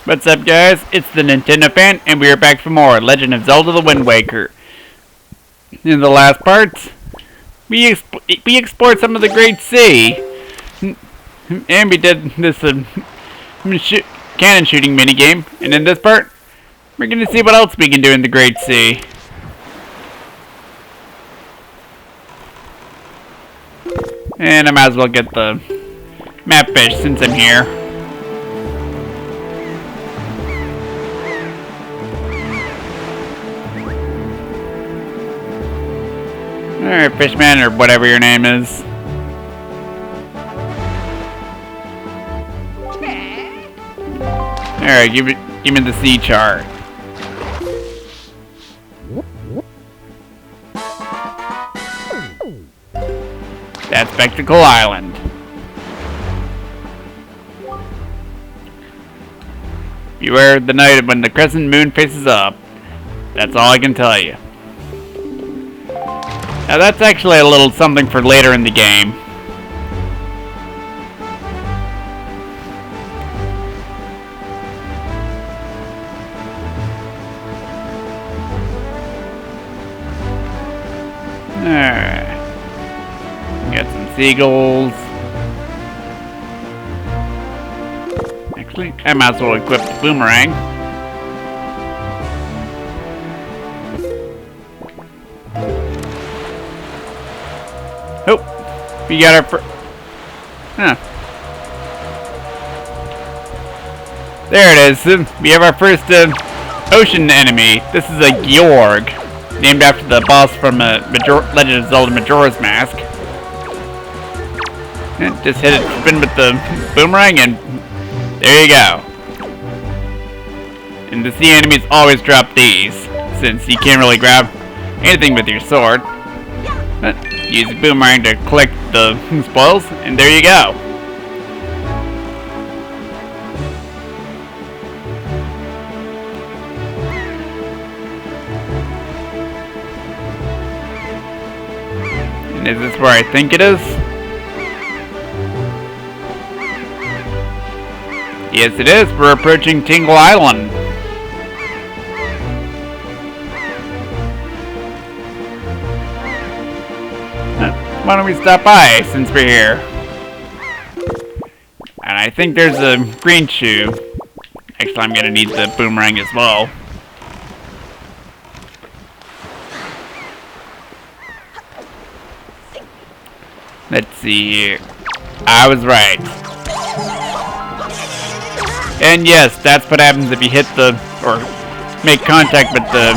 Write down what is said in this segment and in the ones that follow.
What's up, guys? It's the Nintendo Fan, and we are back for more Legend of Zelda: The Wind Waker. In the last parts, we explored some of the Great Sea, and we did this cannon shooting minigame. And in this part, we're going to see what else we can do in the Great Sea. And I might as well get the map fish since I'm here. Alright, Fishman, or whatever your name is. Alright, give me the sea chart. That's Spectacle Island. Beware the night when the crescent moon faces up. That's all I can tell you. Now that's actually a little something for later in the game. Alright. Got some seagulls. Actually, I might as well equip the boomerang. Oh, we got our There it is. We have our first ocean enemy. This is a Georg, named after the boss from Legend of Zelda Majora's Mask. And just hit it, spin with the boomerang, and there you go. And the sea enemies always drop these, since you can't really grab anything with your sword. But use the boomerang to collect the spoils, and there you go. And is this where I think it is? Yes, it is. We're approaching Tingle Island. Why don't we stop by since we're here? And I think there's a green shoe. Actually, I'm gonna need the boomerang as well. Let's see here. I was right. And yes, that's what happens if you hit the, or make contact with the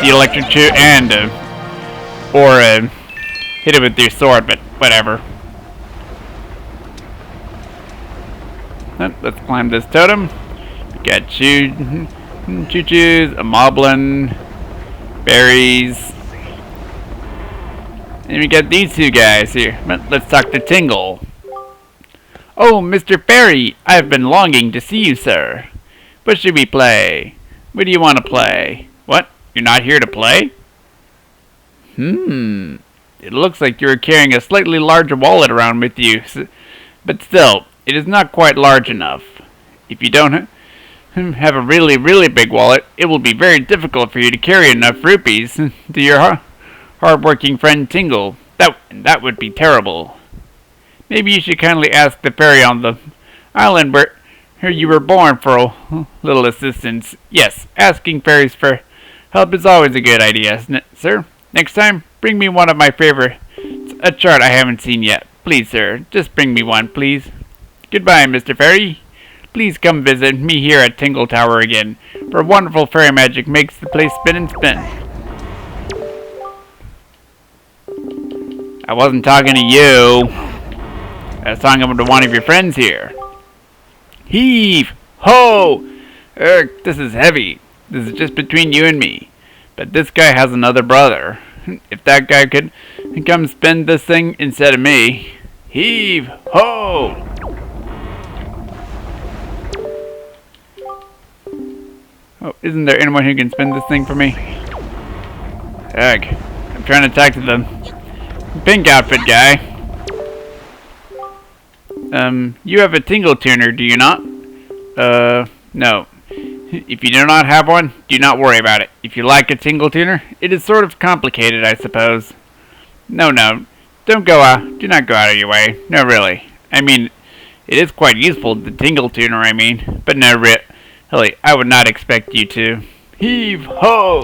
electric shoe and, hit it with your sword, but whatever. Let's climb this totem. We got choo-choos, a moblin, berries. And we got these two guys here. Let's talk to Tingle. Oh, Mr. Fairy, I've been longing to see you, sir. What should we play? What do you want to play? What? You're not here to play? It looks like you're carrying a slightly larger wallet around with you, but still, it is not quite large enough. If you don't have a really, really big wallet, it will be very difficult for you to carry enough rupees to your hard-working friend Tingle. That would be terrible. Maybe you should kindly ask the fairy on the island where you were born for a little assistance. Yes, asking fairies for help is always a good idea, isn't it, sir? Next time, bring me one of my favorites, a chart I haven't seen yet. Please, sir, just bring me one, please. Goodbye, Mr. Fairy. Please come visit me here at Tingle Tower again, for wonderful fairy magic makes the place spin and spin. I wasn't talking to you. I was talking to one of your friends here. Heave! Ho! This is heavy. This is just between you and me. But this guy has another brother. If that guy could come spin this thing instead of me. Heave! Ho! Oh, isn't there anyone who can spin this thing for me? Ugh. I'm trying to talk to the pink outfit guy. You have a tingle tuner, do you not? No. If you do not have one, do not worry about it. If you like a tingle tuner, it is sort of complicated, I suppose. No, no. Don't go out. Do not go out of your way. No, really. I mean, it is quite useful, the tingle tuner, I mean. But no, really, I would not expect you to. Heave ho!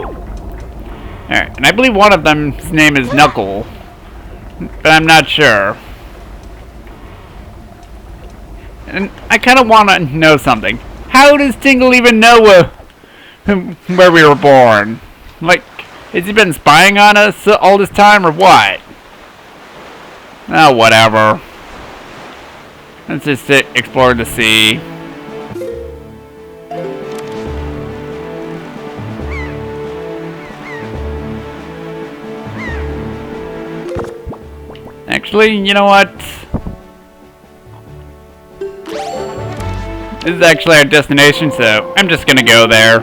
Alright, and I believe one of them's name is Knuckle. But I'm not sure. And I kind of want to know something. How does Tingle even know where we were born? Like, has he been spying on us all this time, or what? Oh, whatever. Let's just explore the sea. Actually, you know what? This is actually our destination, so I'm just gonna go there.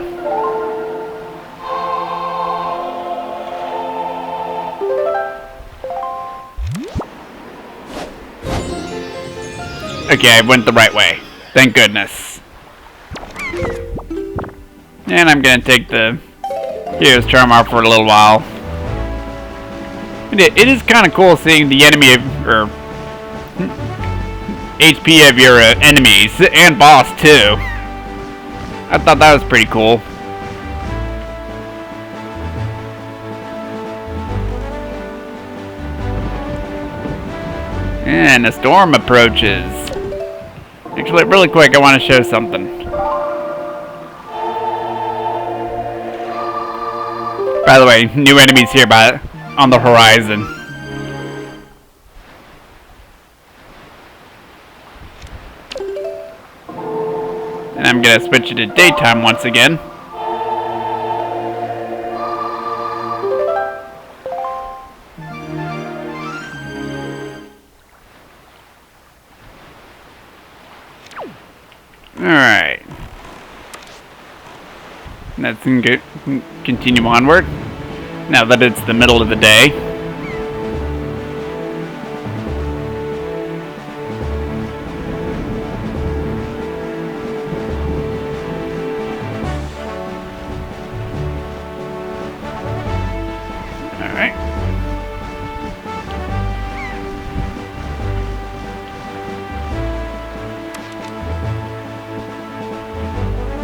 Okay, I went the right way. Thank goodness. And I'm gonna take the hero's charm off for a little while. It is kind of cool seeing the enemy or HP of your enemies and boss too. I thought that was pretty cool. And a storm approaches. Actually, really quick, I want to show something. By the way, new enemies here on the horizon. And I'm gonna switch it to daytime once again. Alright. Let's continue onward. Now that it's the middle of the day. Alright.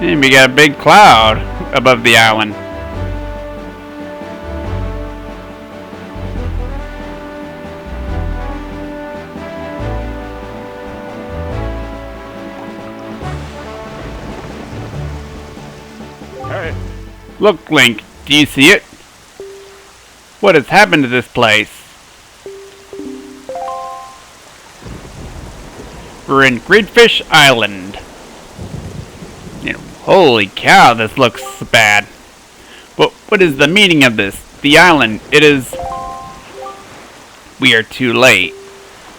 And we got a big cloud above the island. Alright. Look, Link, do you see it? What has happened to this place? We're in Greatfish Island. Holy cow, this looks bad. What is the meaning of this? The island, it is... We are too late.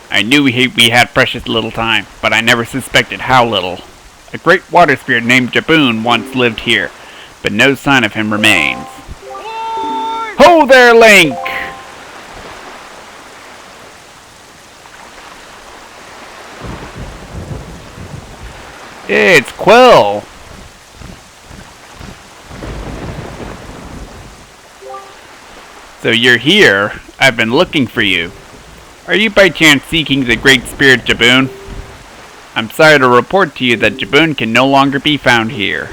I knew we had precious little time, but I never suspected how little. A great water spirit named Jaboon once lived here, but no sign of him remains. Ho there, Link! It's Quill! So you're here. I've been looking for you. Are you by chance seeking the Great Spirit Jaboon? I'm sorry to report to you that Jaboon can no longer be found here.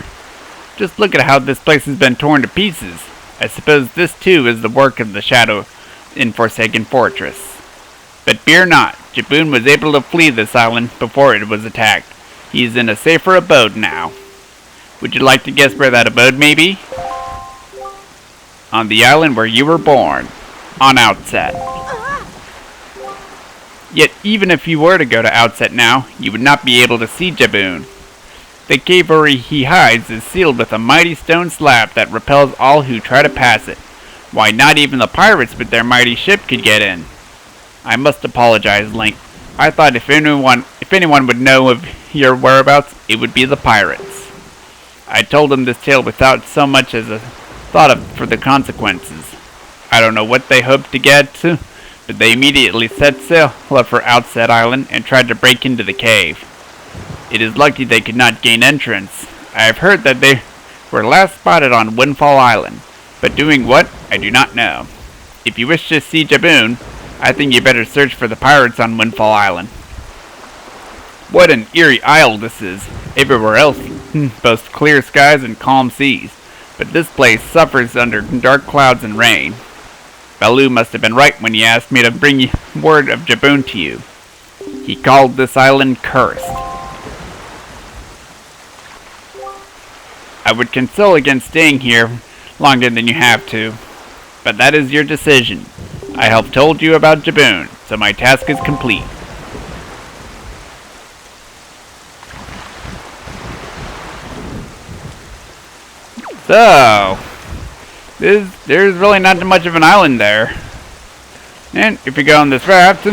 Just look at how this place has been torn to pieces. I suppose this too is the work of the Shadow in Forsaken Fortress. But fear not, Jaboon was able to flee this island before it was attacked. He is in a safer abode now. Would you like to guess where that abode may be? On the island where you were born, on Outset. Yet even if you were to go to Outset now, you would not be able to see Jaboon. The cave where he hides is sealed with a mighty stone slab that repels all who try to pass it. Why, not even the pirates with their mighty ship could get in. I must apologize, Link. I thought if anyone would know of your whereabouts, it would be the pirates. I told them this tale without so much as a thought for the consequences. I don't know what they hoped to get to, but they immediately set sail for Outset Island and tried to break into the cave. It is lucky they could not gain entrance. I have heard that they were last spotted on Windfall Island, but doing what, I do not know. If you wish to see Jaboon, I think you better search for the pirates on Windfall Island. What an eerie isle this is. Everywhere else boasts clear skies and calm seas, but this place suffers under dark clouds and rain. Baloo must have been right when he asked me to bring word of Jaboon to you. He called this island cursed. I would console against staying here longer than you have to, but that is your decision. I have told you about Jaboon, so my task is complete. So, there's really not much of an island there. And if you go on this raft,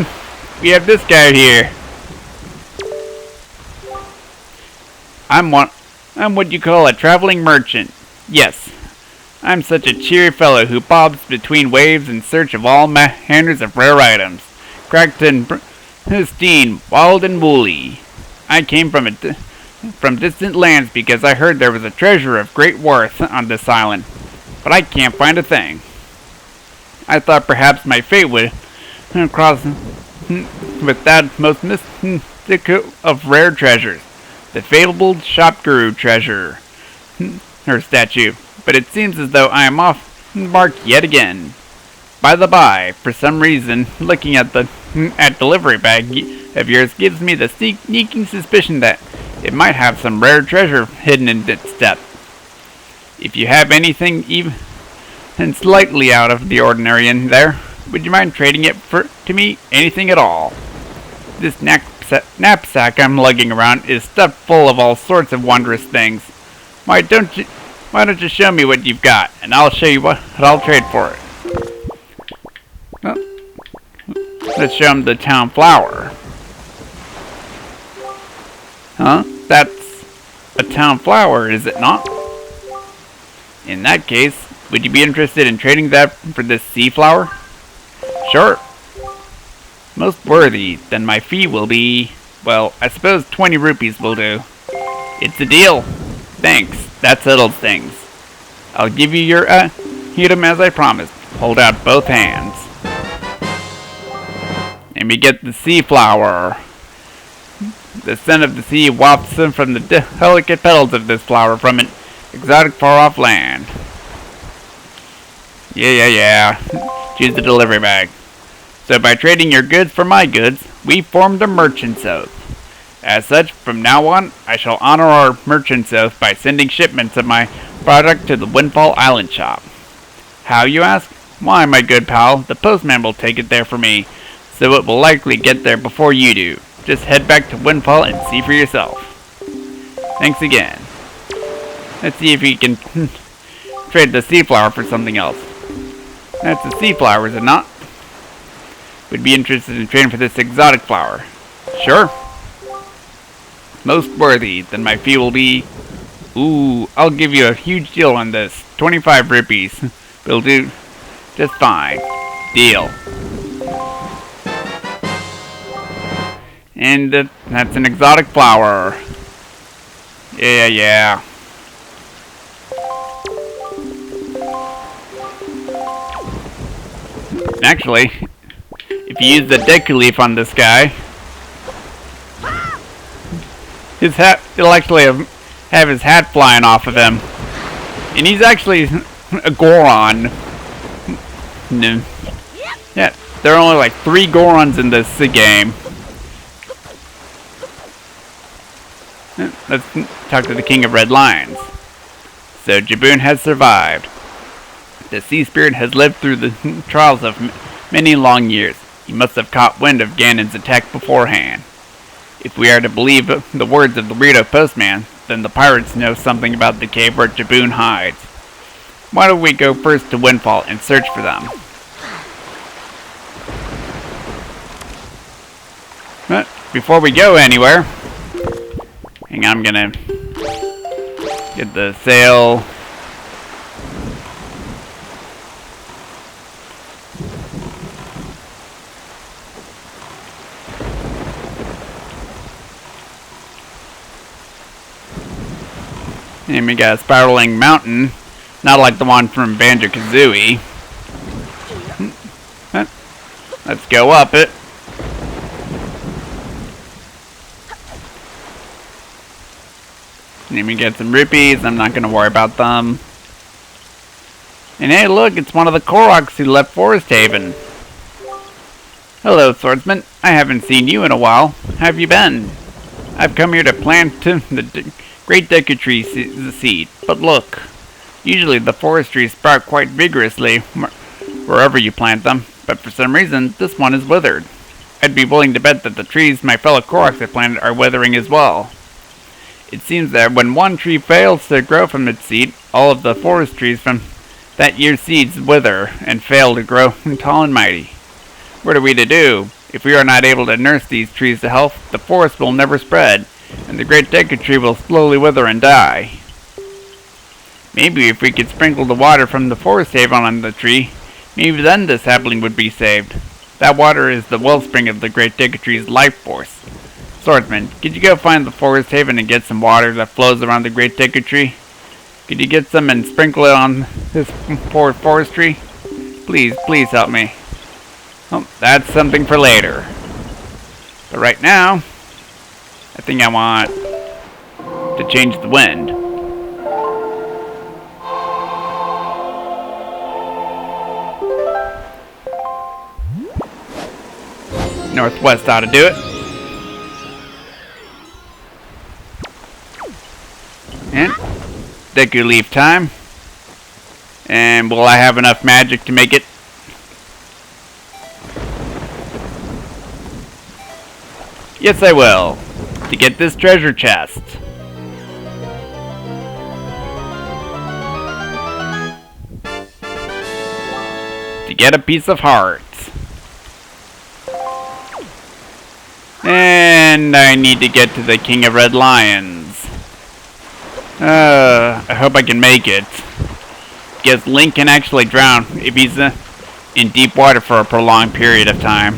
we have this guy here. I'm what you call a traveling merchant. Yes, I'm such a cheery fellow who bobs between waves in search of all manners of rare items, cracked and pristine, wild and woolly. I came from distant lands because I heard there was a treasure of great worth on this island, but I can't find a thing. I thought perhaps my fate would cross with that most mystic of rare treasures, the fabled shop guru treasure, her statue, but it seems as though I am off the mark yet again. By the by, for some reason, looking at the delivery bag of yours gives me the sneaking suspicion that it might have some rare treasure hidden in its depth. If you have anything even slightly out of the ordinary in there, would you mind trading it to me? Anything at all. This knapsack I'm lugging around is stuffed full of all sorts of wondrous things. Why don't you show me what you've got, and I'll show you what I'll trade for it. Well, let's show him the town flower. Huh? That's a town flower, is it not? In that case, would you be interested in trading that for this sea flower? Sure. Most worthy, then my fee will be, well, I suppose 20 rupees will do. It's a deal. Thanks, that settles things. I'll give you your item as I promised. Hold out both hands. And we get the sea flower. The scent of the sea wafts from the delicate petals of this flower from an exotic far-off land. Yeah. Choose the delivery bag. So by trading your goods for my goods, we formed a merchant's oath. As such, from now on, I shall honor our merchant's oath by sending shipments of my product to the Windfall Island shop. How, you ask? Why, my good pal, the postman will take it there for me, so it will likely get there before you do. Just head back to Windfall and see for yourself. Thanks again. Let's see if we can trade the sea flower for something else. That's a sea flower, is it not? Would be interested in trading for this exotic flower. Sure. Most worthy, then my fee will be... Ooh, I'll give you a huge deal on this. 25 rupees. Will do just fine. Deal. And that's an exotic flower. Yeah. Actually, if you use the deku leaf on this guy, his hat, it'll actually have his hat flying off of him. And he's actually a Goron. Yeah, there are only like 3 Gorons in this game. Let's talk to the King of Red Lions. So Jaboon has survived. The sea spirit has lived through the trials of many long years. He must have caught wind of Ganon's attack beforehand. If we are to believe the words of the weirdo postman, then the pirates know something about the cave where Jaboon hides. Why don't we go first to Windfall and search for them? But before we go anywhere, hang on, I'm gonna get the sail. And we got a spiraling mountain, not like the one from Banjo-Kazooie. Let's go up it. And we get some rupees. I'm not going to worry about them. And hey, look, it's one of the Koroks who left Forest Haven. Hello, swordsman. I haven't seen you in a while. How have you been? I've come here to plant the Great Deku Tree seed. But look, usually the forest trees sprout quite vigorously wherever you plant them. But for some reason, this one is withered. I'd be willing to bet that the trees my fellow Koroks have planted are withering as well. It seems that when one tree fails to grow from its seed, all of the forest trees from that year's seeds wither and fail to grow tall and mighty. What are we to do? If we are not able to nurse these trees to health, the forest will never spread, and the Great Deku Tree will slowly wither and die. Maybe if we could sprinkle the water from the Forest Haven on the tree, maybe then this sapling would be saved. That water is the wellspring of the Great Deku Tree's life force. Swordsman, could you go find the Forest Haven and get some water that flows around the Great Deku Tree? Could you get some and sprinkle it on this poor forest tree? Please, please help me. Oh, that's something for later. But right now, I think I want to change the wind. Northwest ought to do it. And Deku Leaf time. And will I have enough magic to make it? Yes, I will. To get this treasure chest. To get a piece of heart. And I need to get to the King of Red Lions. I hope I can make it. Because Link can actually drown if he's in deep water for a prolonged period of time.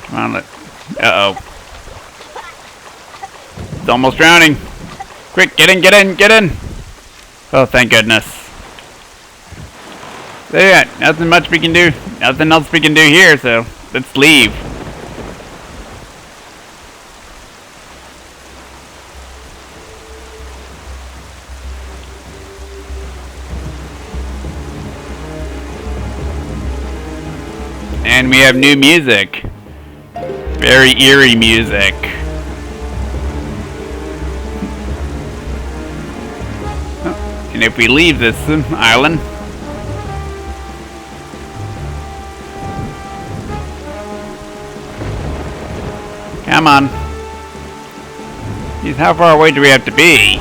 Come on, uh-oh. It's almost drowning. Quick, get in, get in, get in! Oh, thank goodness. There, yeah, nothing much we can do. Nothing else we can do here, so let's leave. And we have new music. Very eerie music. Oh, and if we leave this island, come on. Jeez, how far away do we have to be?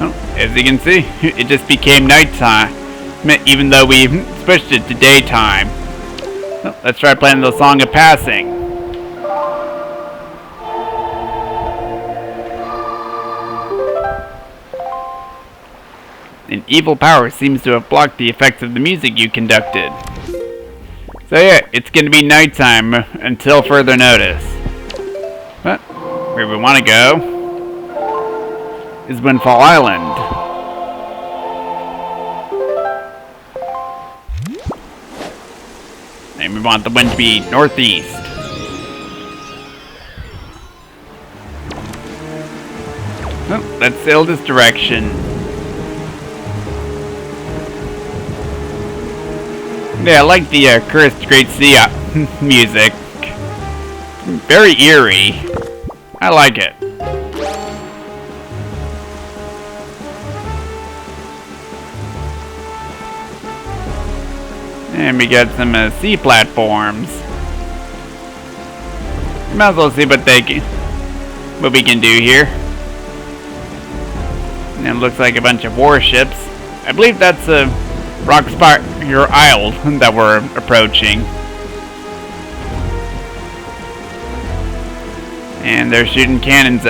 Oh, as you can see, it just became nighttime, even though we switched it to daytime. Oh, let's try playing the Song of Passing. An evil power seems to have blocked the effects of the music you conducted. So yeah, it's gonna be nighttime until further notice. But where we want to go is Windfall Island. And we want the wind to be northeast. Oh, let's sail this direction. Yeah, I like the Cursed Great Sea music. Very eerie. I like it. And we got some sea platforms. Might as well see what we can do here. And it looks like a bunch of warships. I believe that's a Rockspire Isle that we're approaching. And they're shooting cannons,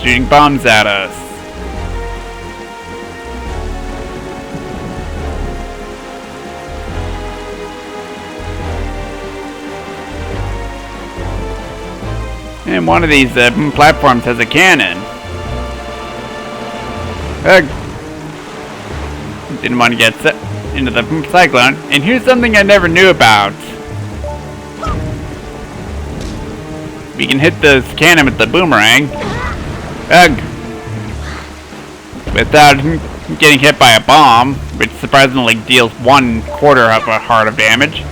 shooting bombs at us. And one of these platforms has a cannon. Didn't want to get set into the cyclone. And here's something I never knew about. We can hit this cannon with the boomerang. Without getting hit by a bomb, which surprisingly deals 1/4 of a heart of damage.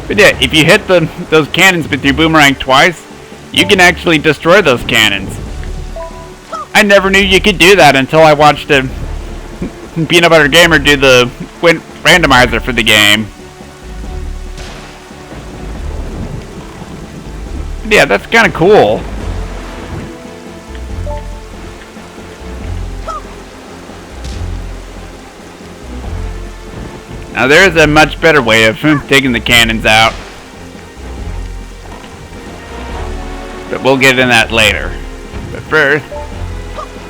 But yeah, if you hit those cannons with your boomerang twice, you can actually destroy those cannons. I never knew you could do that until I watched a Peanut Butter Gamer do the randomizer for the game. But yeah, that's kind of cool. Now there is a much better way of taking the cannons out. But we'll get in that later. But first,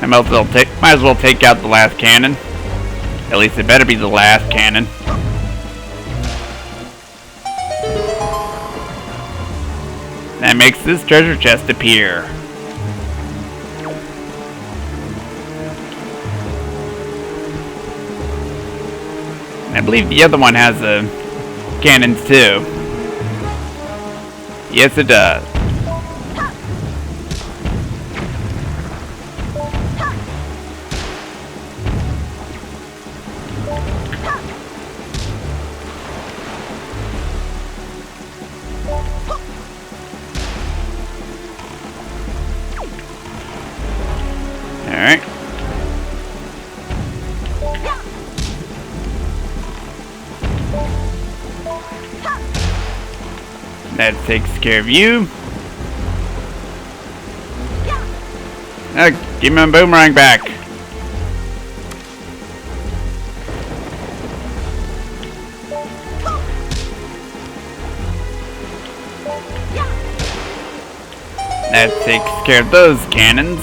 I might as well take out the last cannon. At least it better be the last cannon. That makes this treasure chest appear. I believe the other one has cannons too. Yes, it does. Alright. That takes care of you. Give me my boomerang back. That takes care of those cannons.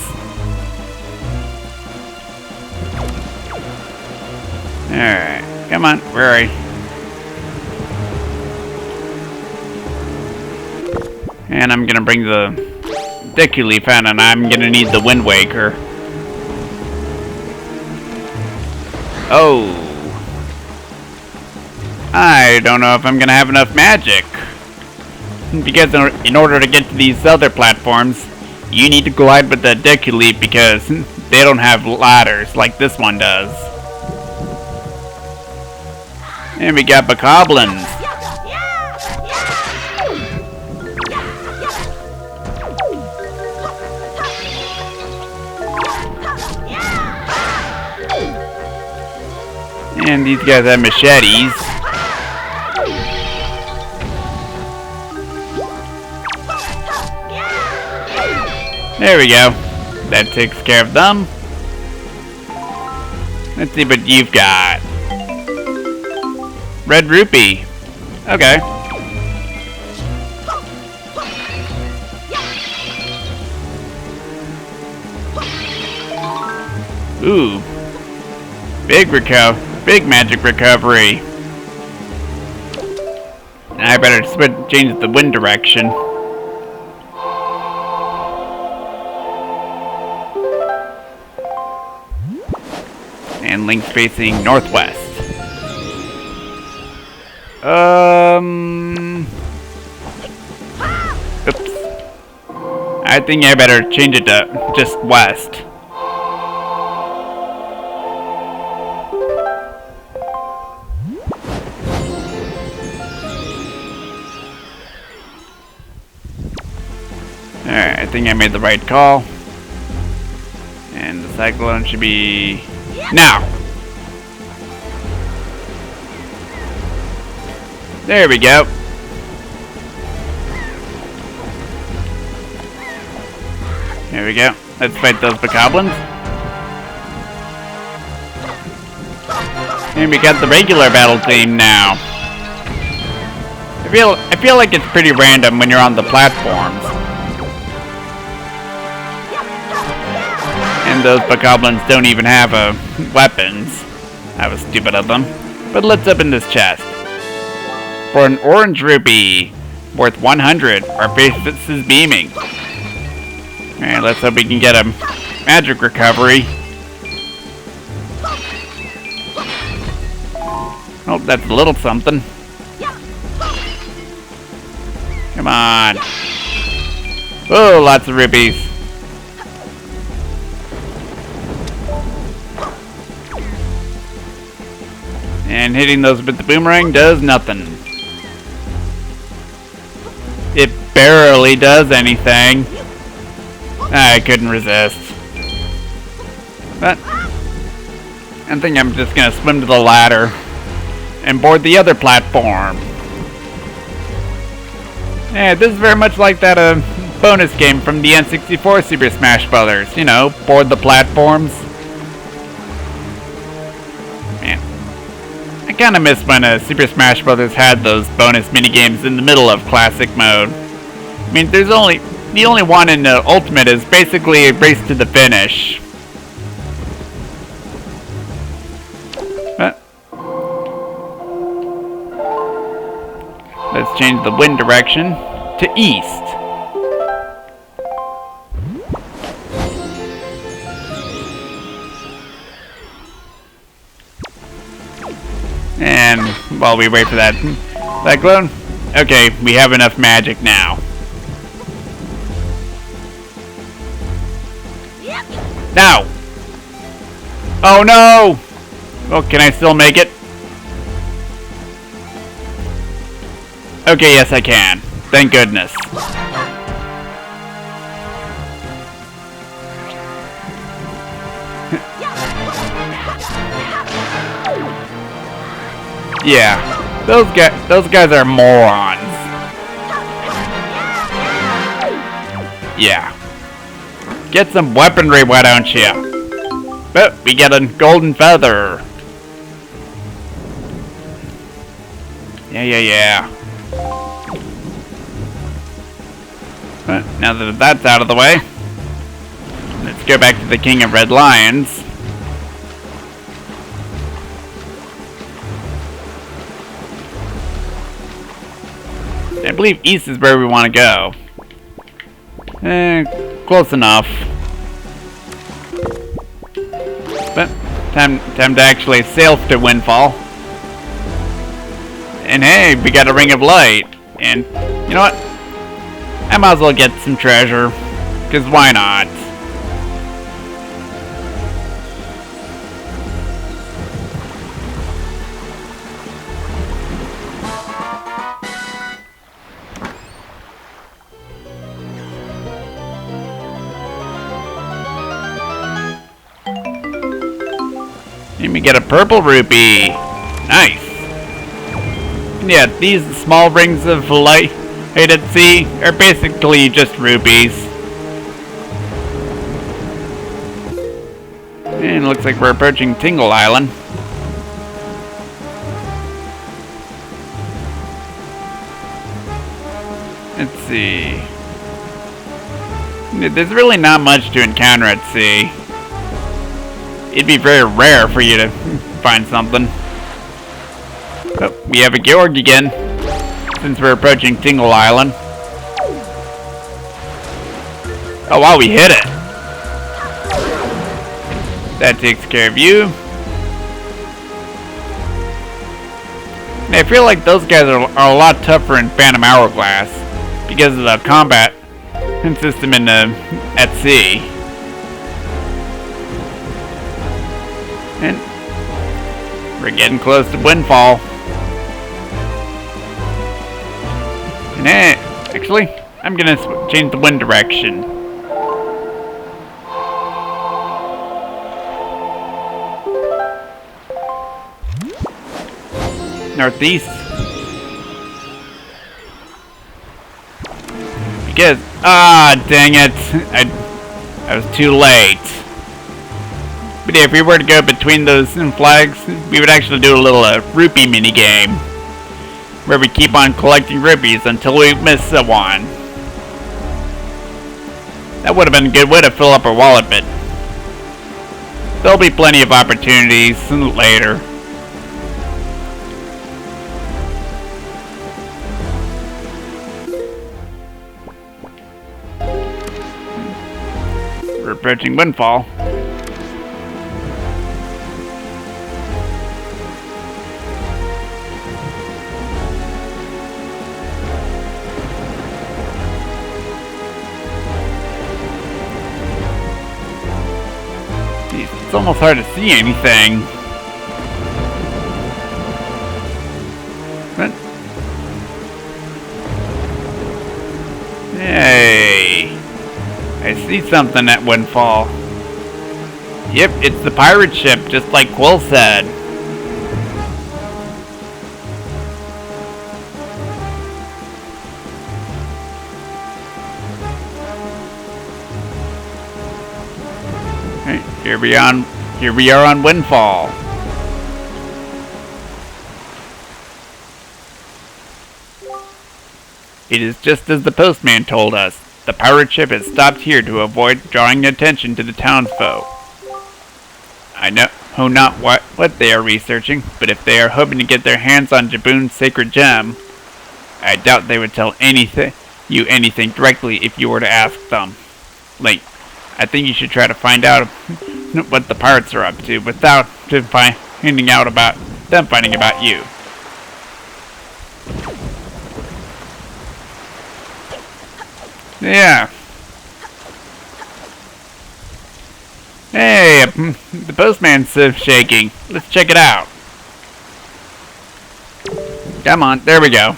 Alright, come on, where are you? And I'm gonna bring the Deku Leaf out, and I'm gonna need the Wind Waker. Oh. I don't know if I'm gonna have enough magic. Because in order to get to these other platforms, you need to glide with the Deku Leaf because they don't have ladders like this one does. And we got bokoblins. And these guys have machetes. There we go. That takes care of them. Let's see what you've got. Red rupee. Okay. Ooh. Big magic recovery. I better change the wind direction. And Link's facing northwest. Oops. I think I better change it to just west. Alright, I think I made the right call. And the cyclone should be now. There we go. Here we go. Let's fight those bokoblins. And we got the regular battle theme now. I feel like it's pretty random when you're on the platforms. And those bokoblins don't even have weapons. That was stupid of them. But let's open this chest. For an orange rupee, worth 100, our face is beaming. Alright, let's hope we can get a magic recovery. Oh, that's a little something. Come on. Oh, lots of rupees. And hitting those with the boomerang does nothing. It barely does anything. I couldn't resist. But I think I'm just gonna swim to the ladder and board the other platform. Yeah, this is very much like that bonus game from the N64 Super Smash Brothers. You know, board the platforms. Man, I kinda miss when Super Smash Brothers had those bonus minigames in the middle of classic mode. I mean, the only one in the Ultimate is basically a race to the finish. But let's change the wind direction to east. And while we wait for that cyclone, okay, we have enough magic now. Now! Oh no! Oh, can I still make it? Okay, yes I can. Thank goodness. Yeah, those guys are morons. Yeah. Get some weaponry, why don't you? But we get a golden feather. Yeah. But now that that's out of the way, let's go back to the King of Red Lions. I believe east is where we want to go. Close enough. But time to actually sail to Windfall. And hey, we got a Ring of Light. And you know what? I might as well get some treasure. Because why not? And we get a purple rupee. Nice. And yeah, these small rings of light at sea are basically just rupees. And it looks like we're approaching Tingle Island. Let's see. There's really not much to encounter at sea. It'd be very rare for you to find something. Oh, we have a Georg again, since we're approaching Tingle Island. Oh wow, we hit it! That takes care of you. I feel like those guys are a lot tougher in Phantom Hourglass because of the combat system in at sea. And we're getting close to Windfall. And actually, I'm gonna change the wind direction. Northeast. Because, dang it. I was too late. But yeah, if we were to go between those flags, we would actually do a little rupee mini game, where we keep on collecting rupees until we miss one. That would have been a good way to fill up our wallet, but there'll be plenty of opportunities later. approaching windfall. Jeez, it's almost hard to see anything. But hey, I see something at windfall. Yep, it's the pirate ship, just like Quill said. Right, here we are on windfall. It is just as the postman told us. The pirate ship has stopped here to avoid drawing attention to the townsfolk. I know not what they are researching, but if they are hoping to get their hands on Jaboon's sacred gem, I doubt they would tell you anything directly if you were to ask them. Link, I think you should try to find out what the pirates are up to without finding out about them finding about you. Yeah. Hey, the postman's shaking. Let's check it out. Come on, there we go.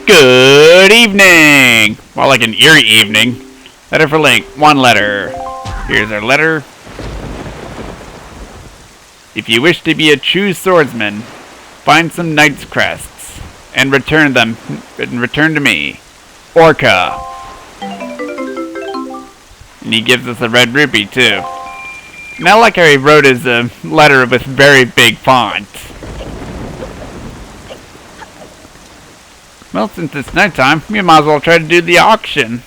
Good evening! More like an eerie evening. Letter for Link, 1 letter. Here's our letter. If you wish to be a true swordsman, find some knight's crests and return to me. Orca. And he gives us a red rupee, too. And I like how he wrote his letter with very big font. Well, since it's nighttime, we might as well try to do the auction.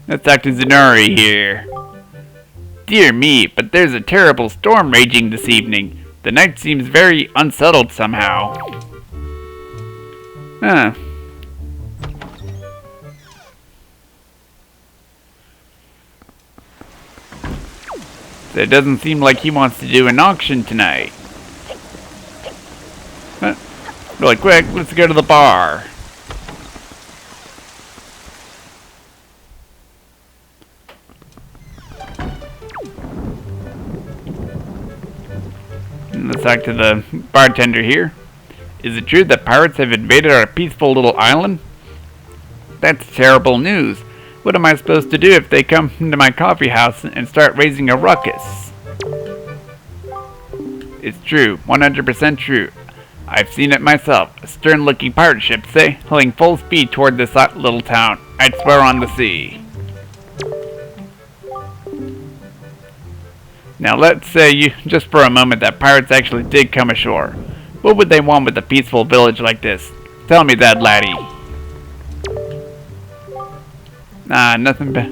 Let's talk to Zenori here. Dear me, but there's a terrible storm raging this evening. The night seems very unsettled somehow. Huh. So it doesn't seem like he wants to do an auction tonight. Really quick, let's go to the bar. And let's talk to the bartender here. Is it true that pirates have invaded our peaceful little island? That's terrible news. What am I supposed to do if they come to my coffee house and start raising a ruckus? It's true, 100% true. I've seen it myself. A stern-looking pirate ship, sailing full speed toward this little town. I'd swear on the sea. Now let's say just for a moment that pirates actually did come ashore. What would they want with a peaceful village like this? Tell me that, laddie. Nah, nothing but...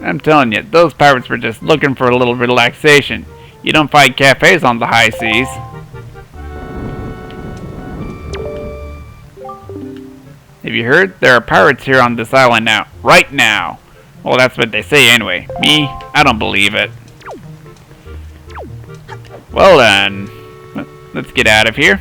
I'm telling you, those pirates were just looking for a little relaxation. You don't find cafes on the high seas. Have you heard? There are pirates here on this island now. Right now. Well, that's what they say anyway. Me, I don't believe it. Well then, let's get out of here.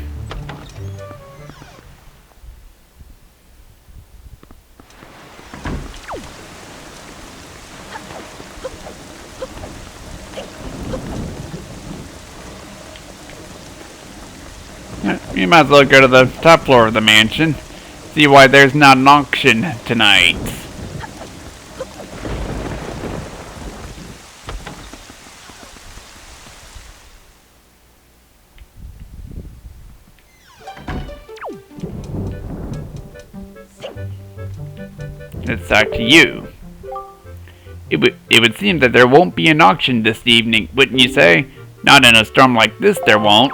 You might as well go to the top floor of the mansion. See why there's not an auction tonight. Let's talk to you. It would seem that there won't be an auction this evening, wouldn't you say? Not in a storm like this, there won't.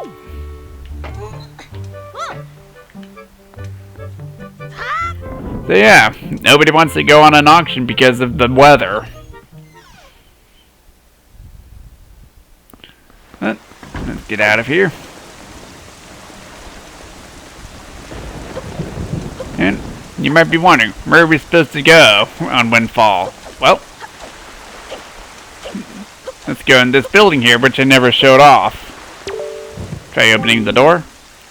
So yeah, nobody wants to go on an auction because of the weather. Let's get out of here. And You might be wondering, where are we supposed to go on Windfall? Well, let's go in this building here, which I never showed off. Try opening the door.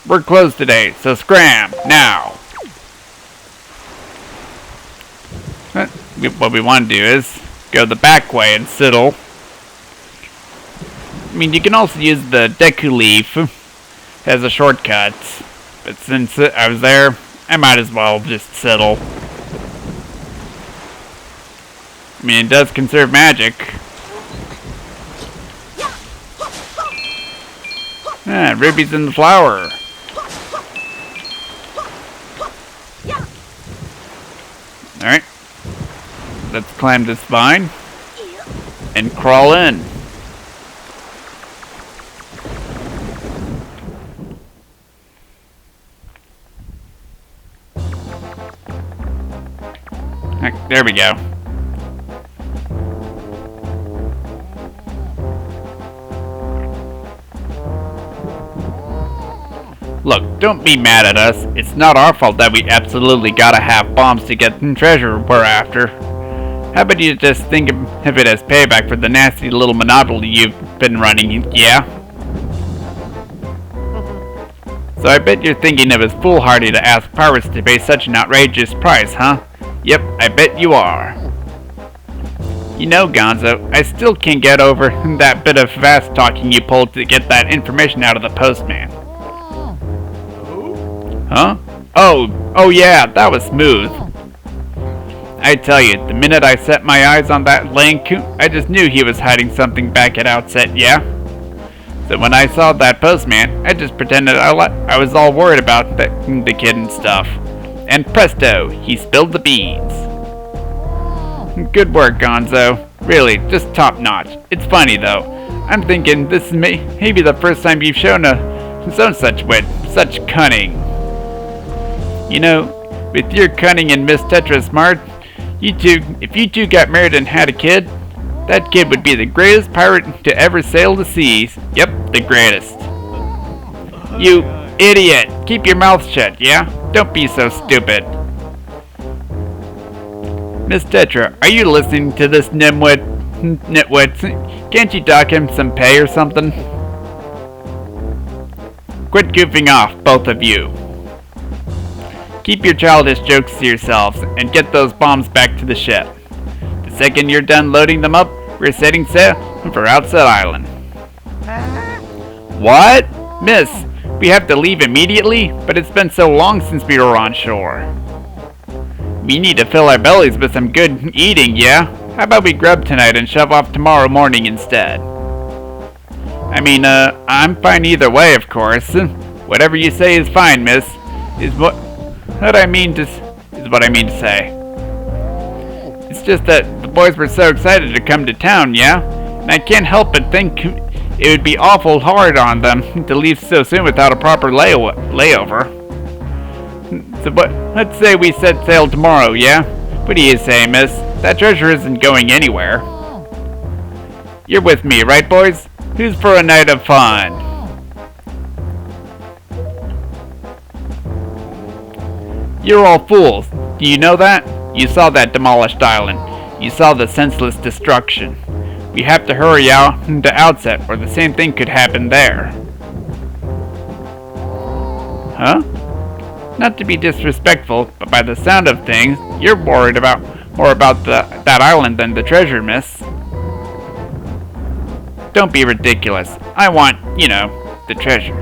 We're closed today, so scram, now! What we want to do is go the back way and sidle. I mean, you can also use the Deku Leaf as a shortcut, but since I was there, I might as well just sidle. I mean, it does conserve magic. Ah, rubies in the flower. Alright. Let's climb this vine and crawl in. There we go. Look, don't be mad at us. It's not our fault that we absolutely gotta have bombs to get the treasure we're after. How about you just think of it as payback for the nasty little monopoly you've been running, yeah? So I bet you're thinking it was foolhardy to ask pirates to pay such an outrageous price, huh? Yep, I bet you are. You know, Gonzo, I still can't get over that bit of fast talking you pulled to get that information out of the postman. Huh? Oh yeah, that was smooth. I tell you, the minute I set my eyes on that link, I just knew he was hiding something back at Outset, yeah? So when I saw that postman, I just pretended I was all worried about the kid and stuff. And presto, he spilled the beans. Good work, Gonzo. Really, just top notch. It's funny though. I'm thinking this is maybe the first time you've shown such wit, such cunning. You know, with your cunning and Miss Tetra smart, if you two got married and had a kid, that kid would be the greatest pirate to ever sail the seas. Yep, the greatest. You idiot! Keep your mouth shut, yeah? Don't be so stupid. Miss Tetra, are you listening to this nitwit? Can't you dock him some pay or something? Quit goofing off, both of you. Keep your childish jokes to yourselves and get those bombs back to the ship. The second you're done loading them up, we're setting sail for Outset Island. What? Miss, we have to leave immediately? But it's been so long since we were on shore. We need to fill our bellies with some good eating, yeah? How about we grub tonight and shove off tomorrow morning instead? I mean, I'm fine either way, of course. Whatever you say is fine, miss. Is what I mean to say. It's just that the boys were so excited to come to town, yeah? And I can't help but think it would be awful hard on them to leave so soon without a proper layover. So let's say we set sail tomorrow, yeah? What do you say, miss? That treasure isn't going anywhere. You're with me, right, boys? Who's for a night of fun? You're all fools. Do you know that? You saw that demolished island. You saw the senseless destruction. We have to hurry out to Outset, or the same thing could happen there. Huh? Not to be disrespectful, but by the sound of things, you're worried more about that island than the treasure, miss. Don't be ridiculous. I want, the treasure.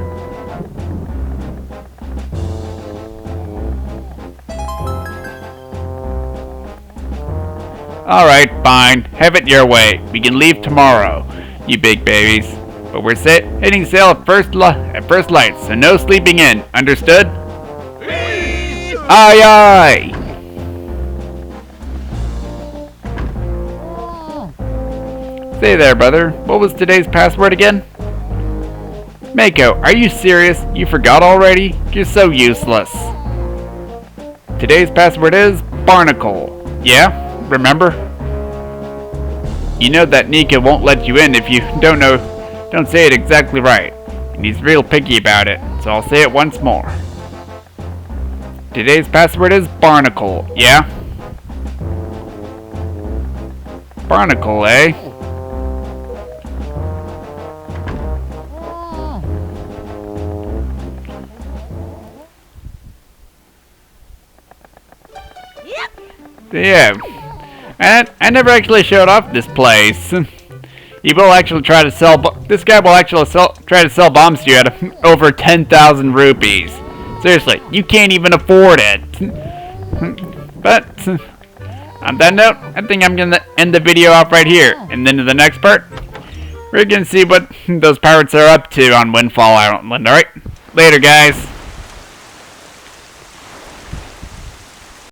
Alright, fine. Have it your way. We can leave tomorrow, you big babies. But we're hitting sail at first light, so no sleeping in. Understood? Aye, aye! Say there, brother. What was today's password again? Mako, are you serious? You forgot already? You're so useless. Today's password is Barnacle. Yeah? Remember? You know that Nika won't let you in if you don't say it exactly right. And he's real picky about it, so I'll say it once more. Today's password is Barnacle, yeah? Barnacle, eh? Yeah. And I never actually showed off this place. He will actually try to sell. This guy will actually try to sell bombs to you at over 10,000 rupees. Seriously, you can't even afford it. But on that note, I think I'm gonna end the video off right here, and then in the next part, we're gonna see what those pirates are up to on Windfall Island. All right, later, guys.